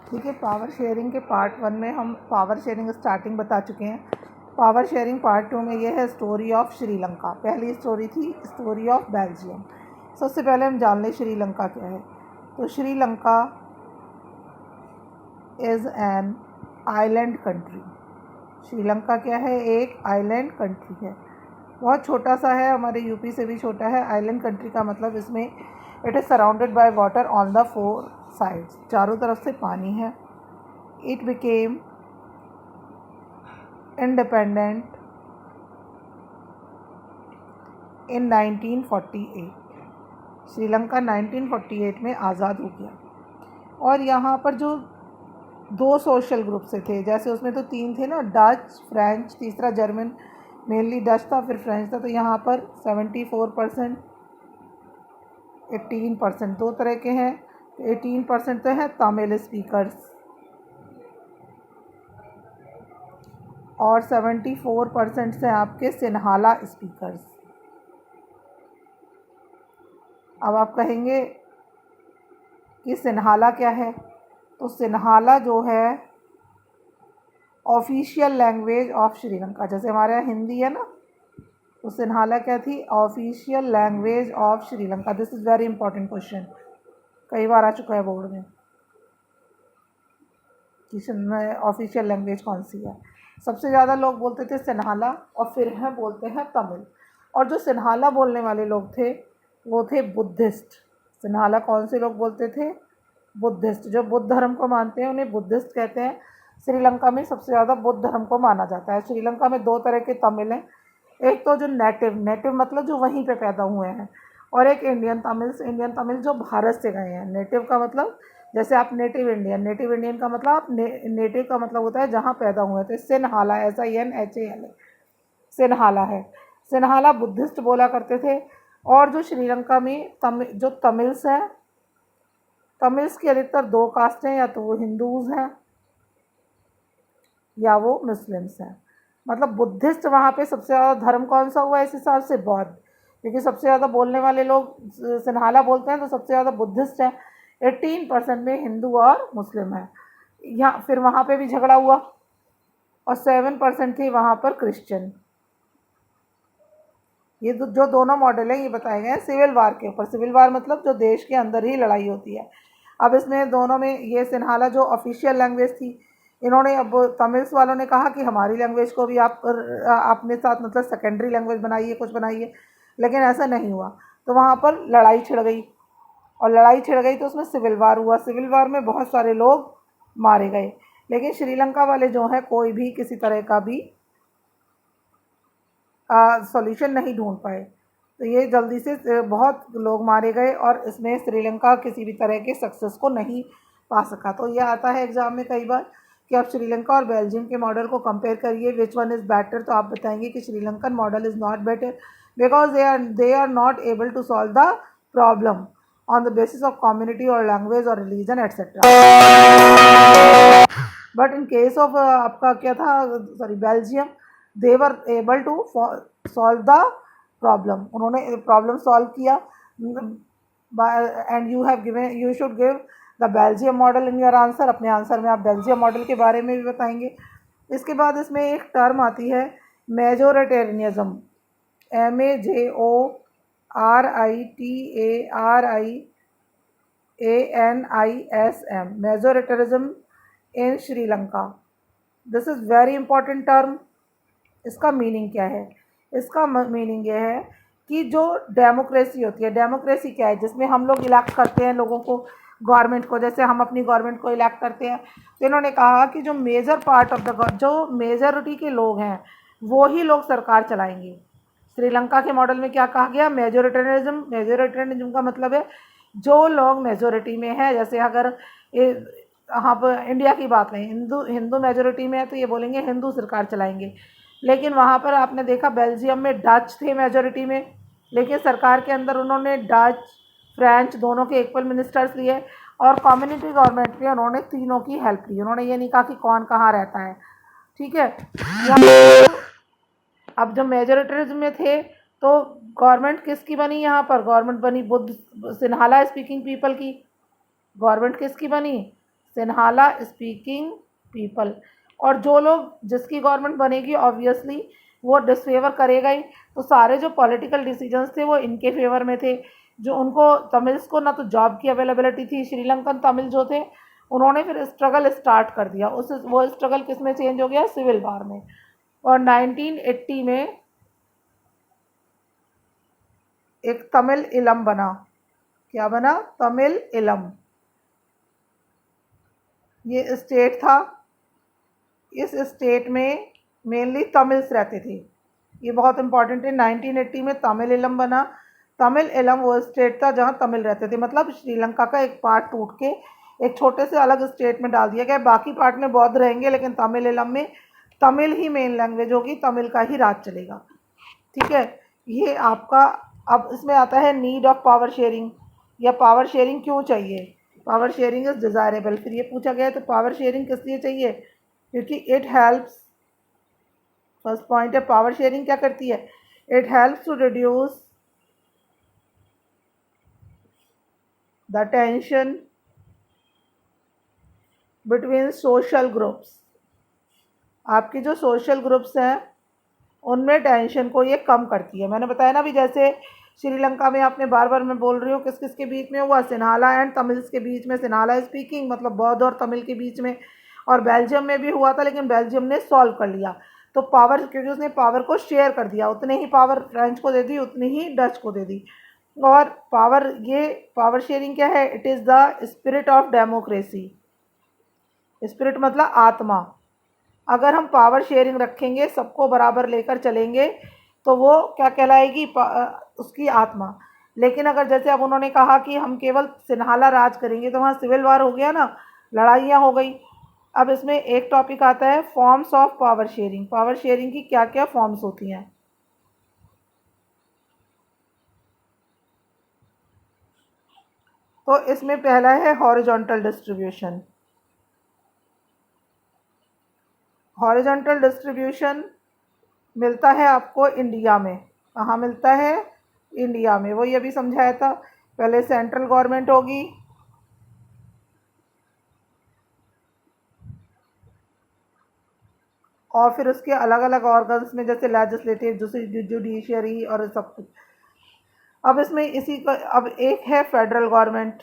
ठीक है, power sharing के पार्ट 1 में हम पावर शेयरिंग स्टार्टिंग बता चुके हैं। पावर शेयरिंग पार्ट 2 में ये है स्टोरी ऑफ श्रीलंका। पहली स्टोरी थी स्टोरी ऑफ बेल्जियम। सबसे पहले हम जान लें श्रीलंका क्या है। तो Sri Lanka is an island country. Sri Lanka क्या है? एक आइलैंड कंट्री है। बहुत छोटा सा है, हमारे यूपी से भी छोटा है। आइलैंड कंट्री का मतलब इसमें it is surrounded by water on the 4 sides. चारों तरफ से पानी है। It became independent in 1948। Sri Lanka 1948 में आज़ाद हो गया। और यहाँ पर जो 2 सोशल ग्रुप से थे, जैसे उसमें तो 3 थे ना, डच, फ्रेंच, तीसरा जर्मन, मेनली डच था, फिर फ्रेंच था। तो यहाँ पर 74%, 18% 2 तरह के हैं। 18% तो हैं तमिल स्पीकर्स और 74% से आपके सिन्हाला स्पीकर्स। अब आप कहेंगे कि सिन्हाला क्या है? तो सिन्हाला जो है ऑफिशियल लैंग्वेज ऑफ श्रीलंका। जैसे हमारे यहाँ हिंदी है ना, तो सिन्हाला क्या थी? Official language of Sri Lanka. This is very important question, कई बार आ चुका है बोर्ड में कि ऑफिशियल लैंग्वेज कौन सी है। सबसे ज़्यादा लोग बोलते थे सिन्हाला और फिर हैं बोलते हैं तमिल। और जो सिन्हाला बोलने वाले लोग थे वो थे बुद्धिस्ट। सिन्हाला कौन से लोग बोलते थे? बुद्धिस्ट। जो बुद्ध धर्म को मानते हैं उन्हें बुद्धिस्ट कहते हैं। श्रीलंका में सबसे ज़्यादा बुद्ध धर्म को माना जाता है। श्रीलंका में 2 तरह के तमिल हैं। एक तो जो नेटिव मतलब जो वहीं पे पैदा हुए हैं, और एक इंडियन तमिल जो भारत से गए हैं। नेटिव का मतलब जैसे आप नेटिव इंडियन का मतलब आप नेटिव का मतलब होता है जहाँ पैदा हुए थे। सिन्हाला, SINHALA सिन्हाला है। सिन्हाला बुद्धिस्ट बोला करते थे। और जो श्रीलंका में जो तमिल्स हैं, तमिल्स की अधिकतर 2 कास्ट हैं, या तो वो हिंदूज़ हैं या वो मुस्लिम्स हैं। मतलब बुद्धिस्ट वहाँ पे सबसे ज़्यादा धर्म कौन सा हुआ इस हिसाब से? बौद्ध। क्योंकि सबसे ज़्यादा बोलने वाले लोग सिन्हाला बोलते हैं, तो सबसे ज़्यादा बुद्धिस्ट हैं। 18% में हिंदू और मुस्लिम है। यहाँ फिर वहाँ पे भी झगड़ा हुआ और 7% थी वहाँ पर क्रिश्चियन। ये जो दोनों मॉडल हैं ये बताए गए हैं सिविल वार के ऊपर। सिविल वार मतलब जो देश के अंदर ही लड़ाई होती है। अब इसमें दोनों में ये सिन्हाला जो ऑफिशियल लैंग्वेज थी, इन्होंने अब तमिल्स वालों ने कहा कि हमारी लैंग्वेज को भी आप अपने साथ मतलब सेकेंडरी लैंग्वेज बनाइए, कुछ बनाइए। लेकिन ऐसा नहीं हुआ, तो वहाँ पर लड़ाई छिड़ गई। और लड़ाई छिड़ गई तो उसमें सिविल वार हुआ। सिविल वार में बहुत सारे लोग मारे गए। लेकिन श्रीलंका वाले जो हैं कोई भी किसी तरह का भी सॉल्यूशन नहीं ढूंढ पाए। तो ये जल्दी से बहुत लोग मारे गए और इसमें श्रीलंका किसी भी तरह के सक्सेस को नहीं पा सका। तो ये आता है एग्ज़ाम में कई बार कि आप श्रीलंका और बेल्जियम के मॉडल को कंपेयर करिए, विच वन इज़ बेटर। तो आप बताएंगे कि Sri Lankan model is not better because they are not able to solve the problem on the basis of community और लैंग्वेज और religion et cetera. But in case of आपका क्या था, sorry, Belgium, they were able to solve the problem. उन्होंने problem solve किया। And you should give the Belgium model in your answer. अपने answer में आप बेल्जियम मॉडल के बारे में भी बताएंगे। इसके बाद इसमें एक टर्म आती है majoritarianism, MAJORITARIANISM, majoritarianism in Sri Lanka. This is very important term. इसका मीनिंग क्या है? इसका मीनिंग ये है कि जो डेमोक्रेसी होती है, डेमोक्रेसी क्या है? जिसमें हम लोग इलेक्ट करते हैं लोगों को, गवर्नमेंट को। जैसे हम अपनी गवर्नमेंट को इलेक्ट करते हैं, तो इन्होंने कहा कि जो मेजर पार्ट ऑफ द जो मेजॉरिटी के लोग हैं वो ही लोग सरकार चलाएंगे। श्रीलंका के मॉडल में क्या कहा गया? मेजोरिटेरियनिज्म का मतलब है जो लोग मेजोरिटी में है। जैसे अगर आप इंडिया की बात लें, हिंदू मेजोरिटी में है तो ये बोलेंगे हिंदू सरकार चलाएंगे। लेकिन वहाँ पर आपने देखा बेल्जियम में डच थे मेजोरिटी में, लेकिन सरकार के अंदर उन्होंने डच, फ्रेंच दोनों के इक्वल मिनिस्टर्स लिए। और कम्युनिटी गवर्नमेंट में उन्होंने तीनों की हेल्प ली। उन्होंने ये नहीं कहा कि कौन कहाँ रहता है। ठीक है। अब जब मेजोरिटरिज्म में थे तो गवर्नमेंट किसकी बनी? यहाँ पर गवर्नमेंट बनी बुद्ध सिन्हाला स्पीकिंग पीपल की। गवर्नमेंट किसकी बनी? Sinhala speaking people. और जो लोग, जिसकी गवर्नमेंट बनेगी ऑब्वियसली वो डिसफेवर करेगा ही, तो सारे जो पॉलिटिकल डिसीजंस थे वो इनके फेवर में थे। जो उनको तमिल्स को ना तो जॉब की अवेलेबिलिटी थी, श्रीलंकन तमिल जो थे उन्होंने फिर स्ट्रगल स्टार्ट कर दिया। वो स्ट्रगल किस में चेंज हो गया, सिविल वार में। और 1980 में एक तमिल इलम बना। क्या बना, तमिल इलम। ये स्टेट था, इस स्टेट में मेनली तमिल्स रहते थे। ये बहुत इंपॉर्टेंट है। 1980 में तमिल इलम बना। तमिल इलम वो स्टेट था जहाँ तमिल रहते थे, मतलब श्रीलंका का एक पार्ट टूट के एक छोटे से अलग स्टेट में डाल दिया गया। बाकी पार्ट में बौद्ध रहेंगे, लेकिन तमिल इलम में तमिल ही मेन लैंग्वेज होगी, तमिल का ही राज चलेगा। ठीक है, ये आपका। अब इसमें आता है नीड ऑफ पावर शेयरिंग, या पावर शेयरिंग क्यों चाहिए। Power sharing is desirable. फिर ये पूछा गया है तो पावर शेयरिंग किस लिए चाहिए, क्योंकि इट हेल्प्स। फर्स्ट पॉइंट है पावर शेयरिंग क्या करती है, it helps to reduce the tension between social groups. आपकी जो सोशल ग्रुप्स हैं उनमें टेंशन को ये कम करती है। मैंने बताया ना, भी जैसे श्रीलंका में आपने बार बार मैं बोल रही हूँ किस किस के बीच में हुआ, सिन्हाला एंड तमिल्स के बीच में, सिन्हाला स्पीकिंग मतलब बौद्ध और तमिल के बीच में। और बेल्जियम में भी हुआ था, लेकिन बेल्जियम ने सॉल्व कर लिया। तो पावर, क्योंकि उसने पावर को शेयर कर दिया, उतने ही पावर फ्रेंच को दे दी, उतनी ही डच को दे दी। और पावर, ये पावर शेयरिंग क्या है, it is the spirit of democracy. Spirit मतलब आत्मा। अगर हम पावर शेयरिंग रखेंगे, सबको बराबर लेकर चलेंगे, तो वो क्या कहलाएगी, उसकी आत्मा। लेकिन अगर जैसे अब उन्होंने कहा कि हम केवल सिन्हाला राज करेंगे, तो वहाँ सिविल वार हो गया ना, लड़ाइयाँ हो गई। अब इसमें एक टॉपिक आता है forms of power sharing. Power sharing की क्या क्या फॉर्म्स होती हैं। तो इसमें पहला है हॉरिजॉन्टल डिस्ट्रीब्यूशन। हॉरिजॉन्टल डिस्ट्रीब्यूशन मिलता है आपको इंडिया में। कहाँ मिलता है, इंडिया में। वही अभी समझाया था, पहले सेंट्रल गवर्नमेंट होगी, और फिर उसके अलग अलग ऑर्गन्स में, जैसे लेजिस्लेटिव, जुडिशियरी और सब कुछ। अब इसमें इसी का अब एक है फेडरल गवर्नमेंट।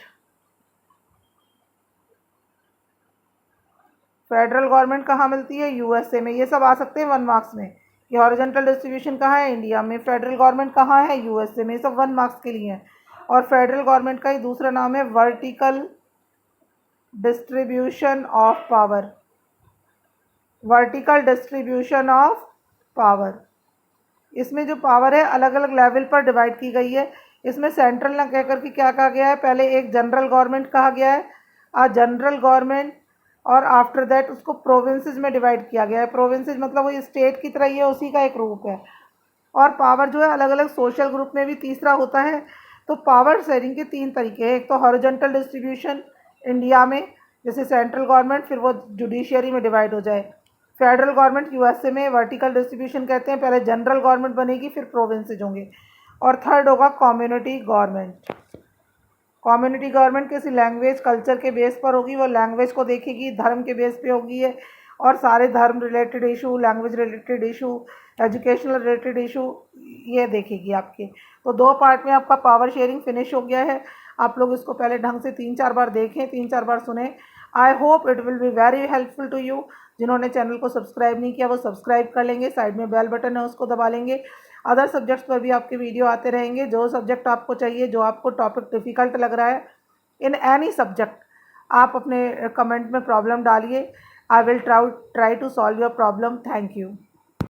फेडरल गवर्नमेंट कहाँ मिलती है, यूएसए में। ये सब आ सकते हैं 1 मार्क्स में कि हॉरिजॉन्टल डिस्ट्रीब्यूशन कहाँ है, इंडिया में। फेडरल गवर्नमेंट कहाँ है, यूएसए में। ये सब 1 मार्क्स के लिए हैं। और फेडरल गवर्नमेंट का ही दूसरा नाम है vertical distribution of power. Vertical distribution of power, इसमें जो पावर है अलग अलग लेवल पर डिवाइड की गई है। इसमें सेंट्रल ना कहकर के क्या कहा गया है, पहले एक जनरल गवर्नमेंट कहा गया है, जनरल गवर्नमेंट। और आफ्टर दैट उसको प्रोविंसेस में डिवाइड किया गया है। प्रोविंसेस मतलब वो स्टेट की तरह ही है, उसी का एक रूप है। और पावर जो है अलग अलग सोशल ग्रुप में भी तीसरा होता है। तो पावर शेयरिंग के 3 तरीके हैं। एक तो हॉरिजॉन्टल डिस्ट्रीब्यूशन इंडिया में, जैसे सेंट्रल गवर्नमेंट, फिर वो जुडिशियरी में डिवाइड हो जाए। फेडरल गवर्नमेंट यूएसए में वर्टिकल डिस्ट्रीब्यूशन कहते हैं, पहले जनरल गवर्नमेंट बनेगी, फिर प्रोविंसेज होंगे। और थर्ड होगा कम्युनिटी गवर्नमेंट। कम्युनिटी गवर्नमेंट किसी लैंग्वेज कल्चर के बेस पर होगी, वो लैंग्वेज को देखेगी, धर्म के बेस पे होगी है, और सारे धर्म related issue, language related issue, educational related issue ये देखेगी आपके। तो 2 पार्ट में आपका पावर शेयरिंग फिनिश हो गया है। आप लोग इसको पहले ढंग से 3-4 बार देखें, 3-4 बार सुने। I hope it will be very helpful to you. जिन्होंने चैनल को सब्सक्राइब नहीं किया वो सब्सक्राइब कर लेंगे, साइड में बेल बटन है उसको दबा लेंगे। अदर सब्जेक्ट्स पर भी आपके वीडियो आते रहेंगे। जो सब्जेक्ट आपको चाहिए, जो आपको टॉपिक डिफ़िकल्ट लग रहा है इन एनी सब्जेक्ट, आप अपने कमेंट में प्रॉब्लम डालिए। I will try to solve your problem. Thank you.